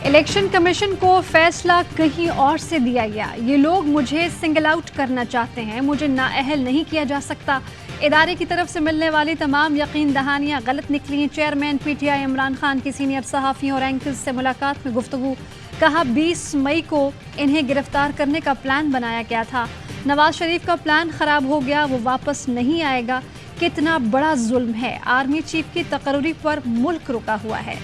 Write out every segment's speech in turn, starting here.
Election commission کو فیصلہ کہیں اور سے دیا گیا. یہ لوگ مجھے سنگل آؤٹ کرنا چاہتے ہیں. مجھے نااہل نہیں کیا جا سکتا. ادارے کی طرف سے ملنے والی تمام یقین دہانیاں غلط نکلیں. چیئرمین پی ٹی آئی عمران خان کی سینئر صحافیوں اور اینکرز سے ملاقات میں گفتگو. کہا 20 مئی کو انہیں گرفتار کرنے کا پلان بنایا گیا تھا. نواز شریف کا پلان خراب ہو گیا, وہ واپس نہیں آئے گا. کتنا بڑا ظلم ہے. آرمی چیف کی تقرری پر ملک رکا ہوا ہے.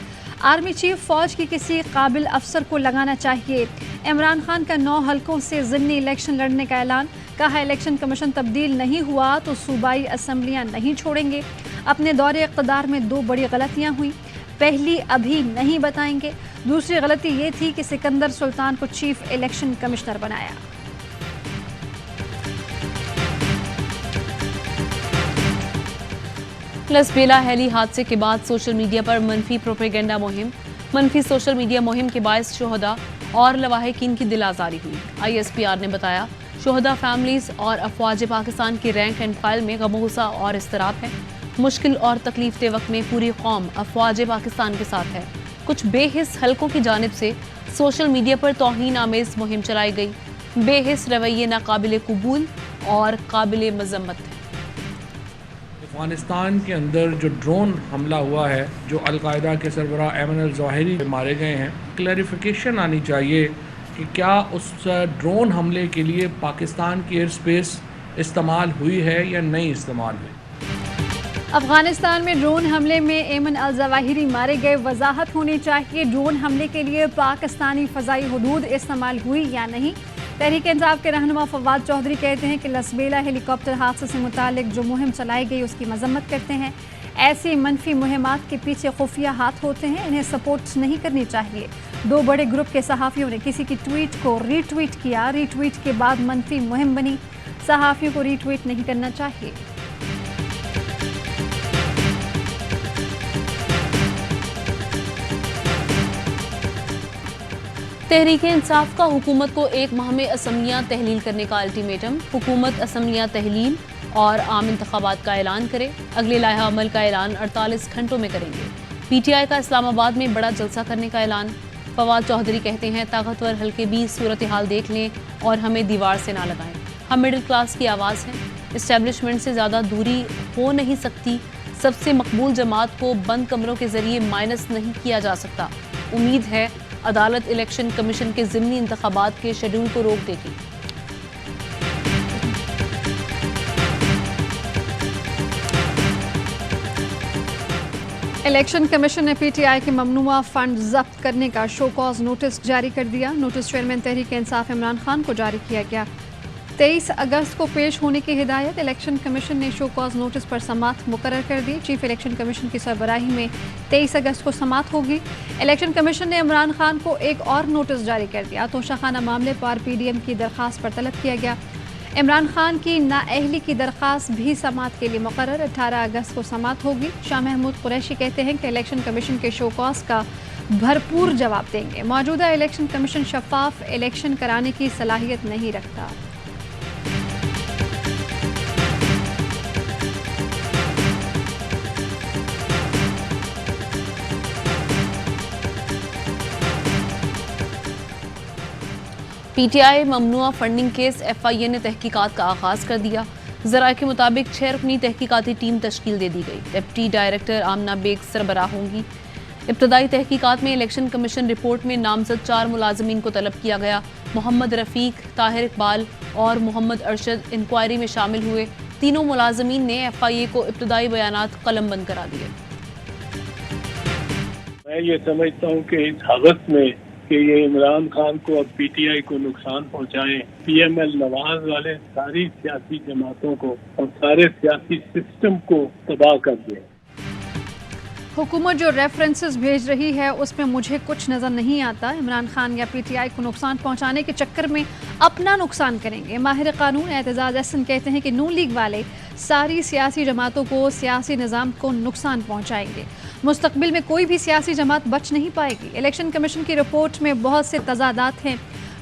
آرمی چیف فوج کی کسی قابل افسر کو لگانا چاہیے. عمران خان کا 9 حلقوں سے ضمنی الیکشن لڑنے کا اعلان. کہا الیکشن کمیشن تبدیل نہیں ہوا تو صوبائی اسمبلیاں نہیں چھوڑیں گے. اپنے دور اقتدار میں 2 بڑی غلطیاں ہوئیں. پہلی ابھی نہیں بتائیں گے. دوسری غلطی یہ تھی کہ سکندر سلطان کو چیف الیکشن کمشنر بنایا. لس بیلا ہیلی حادثے کے بعد سوشل میڈیا پر منفی پروپیگنڈا مہم. منفی سوشل میڈیا مہم کے باعث شہداء اور لواحقین کی دل آزاری ہوئی. آئی ایس پی آر نے بتایا شہداء فیملیز اور افواج پاکستان کی رینک اینڈ فائل میں غم و غصہ اور اضطراب ہے. مشکل اور تکلیف دہ وقت میں پوری قوم افواج پاکستان کے ساتھ ہے. کچھ بے حس حلقوں کی جانب سے سوشل میڈیا پر توہین آمیز مہم چلائی گئی. بے حس رویے ناقابل قبول اور قابل مذمت ہے. افغانستان کے اندر جو ڈرون حملہ ہوا ہے, جو القاعدہ کے سربراہ ایمن الظواہری مارے گئے ہیں, کلیریفیکیشن آنی چاہیے کہ کیا اس ڈرون حملے کے لیے پاکستان کی ایئر سپیس استعمال ہوئی ہے یا نہیں استعمال ہوئی. افغانستان میں ڈرون حملے میں ایمن الظواہری مارے گئے. وضاحت ہونی چاہیے ڈرون حملے کے لیے پاکستانی فضائی حدود استعمال ہوئی یا نہیں. تحریک انصاف کے رہنما فواد چودھری کہتے ہیں کہ لسبیلا ہیلی کاپٹر حادثے سے متعلق جو مہم چلائی گئی اس کی مذمت کرتے ہیں. ایسی منفی مہمات کے پیچھے خفیہ ہاتھ ہوتے ہیں, انہیں سپورٹ نہیں کرنی چاہیے. 2 بڑے گروپ کے صحافیوں نے کسی کی ٹویٹ کو ری ٹویٹ کیا. ری ٹویٹ کے بعد منفی مہم بنی. صحافیوں کو ری ٹویٹ نہیں کرنا چاہیے. تحریک انصاف کا حکومت کو 1 ماہ میں اسمبلیاں تحلیل کرنے کا الٹیمیٹم. حکومت اسمبلیاں تحلیل اور عام انتخابات کا اعلان کرے. اگلے لائحہ عمل کا اعلان 48 گھنٹوں میں کریں گے. پی ٹی آئی کا اسلام آباد میں بڑا جلسہ کرنے کا اعلان. فواد چودھری کہتے ہیں طاقتور حلقے بھی صورتحال دیکھ لیں اور ہمیں دیوار سے نہ لگائیں. ہم مڈل کلاس کی آواز ہیں. اسٹیبلشمنٹ سے زیادہ دوری ہو نہیں سکتی. سب سے مقبول جماعت کو بند کمروں کے ذریعے مائنس نہیں کیا جا سکتا. امید ہے عدالت الیکشن کمیشن کے ضمنی انتخابات کے شیڈول کو روک دے گی. الیکشن کمیشن نے پی ٹی آئی کے ممنوعہ فنڈ ضبط کرنے کا شو کاز نوٹس جاری کر دیا. نوٹس چیئرمین تحریک انصاف عمران خان کو جاری کیا گیا. 23 اگست کو پیش ہونے کی ہدایت. الیکشن کمیشن نے شو کاز نوٹس پر سماعت مقرر کر دی. چیف الیکشن کمیشن کی سربراہی میں 23 اگست کو سماعت ہوگی. الیکشن کمیشن نے عمران خان کو ایک اور نوٹس جاری کر دیا. توشہ خانہ معاملے پر پی ڈی ایم کی درخواست پر طلب کیا گیا. عمران خان کی نااہلی کی درخواست بھی سماعت کے لیے مقرر. 18 اگست کو سماعت ہوگی. شاہ محمود قریشی کہتے ہیں کہ الیکشن کمیشن کے شو کاز کا بھرپور جواب دیں گے. موجودہ الیکشن کمیشن شفاف الیکشن کرانے کی صلاحیت نہیں رکھتا. پی ٹی آئی ممنوعہ فنڈنگ کیس ایف آئی اے نے تحقیقات کا آغاز کر دیا. ذرائع کے مطابق 6 رکنی تحقیقاتی ٹیم تشکیل دے دی گئی. ڈپٹی ڈائریکٹر آمنہ بیگ سربراہ ہوں گی. ابتدائی تحقیقات میں الیکشن کمیشن رپورٹ میں نامزد 4 ملازمین کو طلب کیا گیا. محمد رفیق, طاہر اقبال اور محمد ارشد انکوائری میں شامل ہوئے. تینوں ملازمین نے ایف آئی اے کو ابتدائی بیانات قلم بند کرا دیے. میں یہ سمجھتا ہوں کہ اس حوث میں کہ یہ عمران خان کو اب پی ٹی آئی کو نقصان پہنچائے, پی ایم ایل نواز والے ساری سیاسی جماعتوں کو اور سارے سیاسی سسٹم کو تباہ کر دیں. حکومت جو ریفرنسز بھیج رہی ہے اس میں مجھے کچھ نظر نہیں آتا. عمران خان یا پی ٹی آئی کو نقصان پہنچانے کے چکر میں اپنا نقصان کریں گے. ماہر قانون اعتزاز احسن کہتے ہیں کہ نون لیگ والے ساری سیاسی جماعتوں کو, سیاسی نظام کو نقصان پہنچائیں گے. مستقبل میں کوئی بھی سیاسی جماعت بچ نہیں پائے گی. الیکشن کمیشن کی رپورٹ میں بہت سے تضادات ہیں.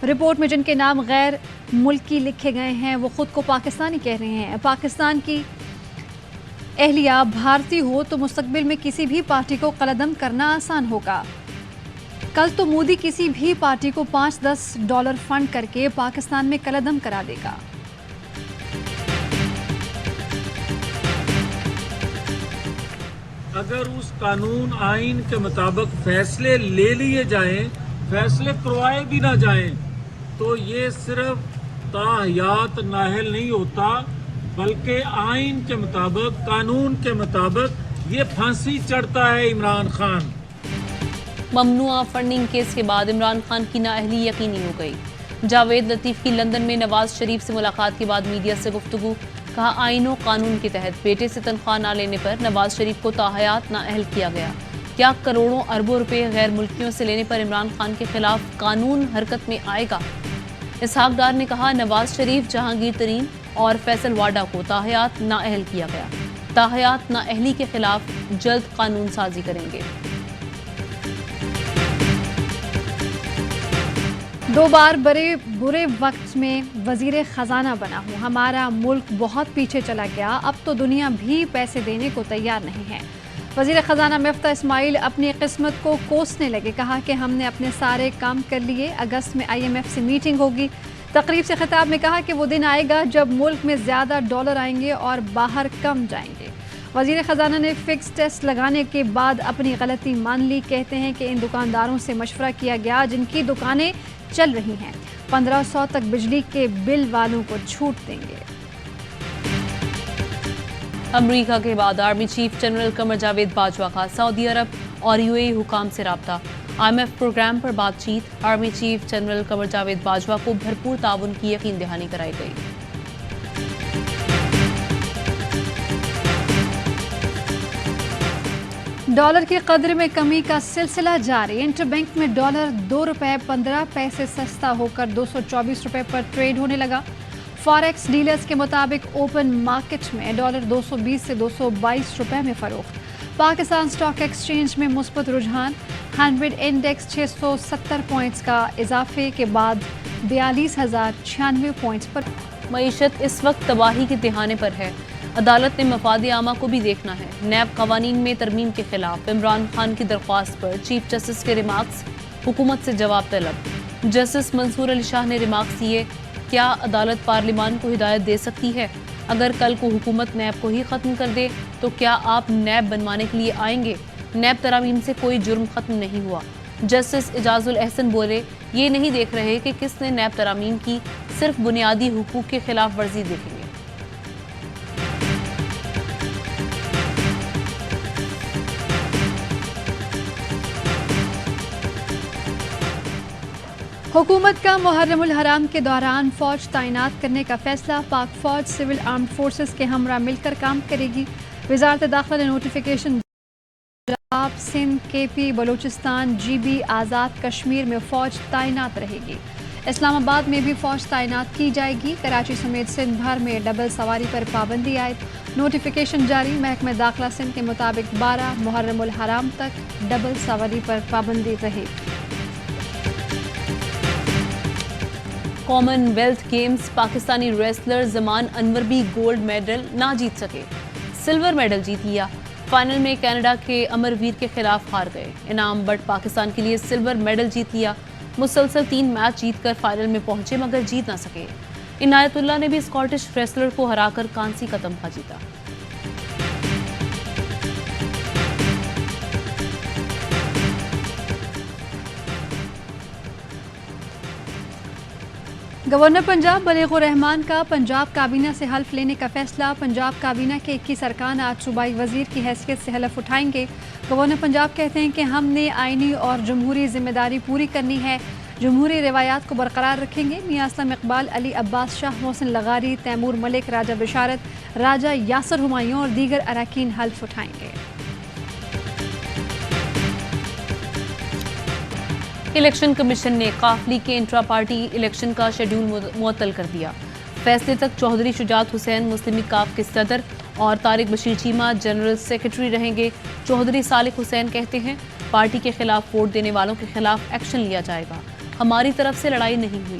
رپورٹ میں جن کے نام غیر ملکی لکھے گئے ہیں وہ خود کو پاکستانی کہہ رہے ہیں. پاکستان کی اہلیہ بھارتی ہو تو مستقبل میں کسی بھی پارٹی کو قلعدم کرنا آسان ہوگا۔ کل تو مودی کسی بھی پارٹی کو $5-10 فنڈ کر کے پاکستان میں قلعدم کرا دے گا۔ اگر اس قانون آئین کے مطابق فیصلے لے لیے جائیں، فیصلے کروائے بھی نہ جائیں، تو یہ صرف تاحیات نااہل نہیں ہوتا، بلکہ آئین کے مطابق، قانون کے مطابق یہ پھانسی چڑھتا ہے عمران خان۔ ممنوعہ فنڈنگ کیس کے بعد عمران خان کی نااہلی یقینی ہو گئی۔ جاوید لطیف کی لندن میں نواز شریف سے ملاقات کے بعد میڈیا سے گفتگو، کہا آئین و قانون کے تحت بیٹے سے تنخواہ نہ لینے پر نواز شریف کو تاحیات نااہل کیا گیا۔ کیا کروڑوں اربوں روپے غیر ملکیوں سے لینے پر عمران خان کے خلاف قانون حرکت میں آئے گا؟ اسحاق ڈار نے کہا نواز شریف، جہانگیر ترین اور فیصل واڈا کو تاحیات نااہل کیا گیا۔ تاحیات نااہلی کے خلاف جلد قانون سازی کریں گے۔ 2 بار برے وقت میں وزیر خزانہ بنا ہوں، ہمارا ملک بہت پیچھے چلا گیا، اب تو دنیا بھی پیسے دینے کو تیار نہیں ہے۔ وزیر خزانہ مفتاح اسماعیل اپنی قسمت کو کوسنے لگے، کہا کہ ہم نے اپنے سارے کام کر لیے، اگست میں IMF سے میٹنگ ہوگی۔ تقریب سے خطاب میں کہا کہ وہ دن آئے گا جب ملک میں زیادہ ڈالر آئیں گے اور باہر کم جائیں گے۔ وزیر خزانہ نے فکس ٹیسٹ لگانے کے بعد اپنی غلطی مان لی، کہتے ہیں کہ ان دکانداروں سے مشورہ کیا گیا جن کی دکانیں چل رہی ہیں، 1500 تک بجلی کے بل والوں کو چھوٹ دیں گے۔ امریکہ کے بعد army chief general Qamar Javed Bajwa کا سعودی عرب اور UAE حکام سے رابطہ، IMF پروگرام پر بات چیت، army chief general Qamar Javed Bajwa کو بھرپور تعاون کی یقین دہانی کرائی گئی۔ ڈالر کی قدر میں کمی کا سلسلہ جاری، انٹر بینک میں ڈالر $2.15 سستا ہو کر $224 پر ٹریڈ ہونے لگا۔ فاریکس ڈیلرز کے مطابق اوپن مارکیٹ میں ڈالر $220 سے $222 میں فروخت۔ پاکستان اسٹاک ایکسچینج میں مثبت رجحان، 100 انڈیکس 670 پوائنٹس کا اضافے کے بعد 42,096 پوائنٹس پر۔ معیشت اس وقت تباہی کے دہانے پر ہے، عدالت نے مفاد عامہ کو بھی دیکھنا ہے۔ نیب قوانین میں ترمیم کے خلاف عمران خان کی درخواست پر چیف جسٹس کے ریمارکس، حکومت سے جواب طلب۔ جسٹس منصور علی شاہ نے ریمارکس دیے، کیا عدالت پارلیمان کو ہدایت دے سکتی ہے اگر کل کو حکومت نیب کو ہی ختم کر دے تو کیا آپ نیب بنوانے کے لیے آئیں گے؟ نیب ترامیم سے کوئی جرم ختم نہیں ہوا۔ جسٹس اعجاز الاحسن بولے، یہ نہیں دیکھ رہے کہ کس نے نیب ترامیم کی، صرف بنیادی حقوق کے خلاف ورزی دیکھیں گے۔ حکومت کا محرم الحرام کے دوران فوج تعینات کرنے کا فیصلہ، پاک فوج سول آرمڈ فورسز کے ہمراہ مل کر کام کرے گی۔ وزارت داخلہ نے notification, Punjab, Sindh, KP، Balochistan, GB، Azad Kashmir میں فوج تعینات رہے گی۔ اسلام آباد میں بھی فوج تعینات کی جائے گی۔ کراچی سمیت سندھ بھر میں ڈبل سواری پر پابندی عائد، نوٹیفیکیشن جاری۔ محکمہ داخلہ سندھ کے مطابق 12 محرم الحرام تک ڈبل سواری پر پابندی رہے گی۔ Common wealth games, Pakistani wrestler زمان انور بھی گولڈ میڈل نہ جیت سکے، سلور میڈل جیت لیا۔ فائنل میں کینیڈا کے امر ویر کے خلاف ہار گئے، انعام بٹ پاکستان کے لیے سلور میڈل جیت لیا۔ مسلسل 3 میچ جیت کر فائنل میں پہنچے مگر جیت نہ سکے۔ عنایت اللہ نے بھی اسکاٹش ریسلر کو ہرا کر کانسی کا تمغہ جیتا۔ گورنر پنجاب بلیغ الرحمان کا پنجاب کابینہ سے حلف لینے کا فیصلہ، پنجاب کابینہ کے 21 ارکان آج صوبائی وزیر کی حیثیت سے حلف اٹھائیں گے۔ گورنر پنجاب کہتے ہیں کہ ہم نے آئینی اور جمہوری ذمہ داری پوری کرنی ہے، جمہوری روایات کو برقرار رکھیں گے۔ میاں اسلم اقبال، علی عباس شاہ، محسن لغاری، تیمور ملک، راجہ بشارت، راجہ یاسر ہمایوں اور دیگر اراکین حلف اٹھائیں گے۔ الیکشن کمیشن نے قافلی کے انٹرا پارٹی الیکشن کا شیڈول معطل کر دیا۔ فیصلے تک چوہدری شجاعت حسین مسلم کاف کے صدر اور طارق بشیر چیمہ جنرل سیکرٹری رہیں گے۔ چوہدری صالح حسین کہتے ہیں پارٹی کے خلاف ووٹ دینے والوں کے خلاف ایکشن لیا جائے گا، ہماری طرف سے لڑائی نہیں ہوئی۔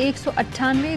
198,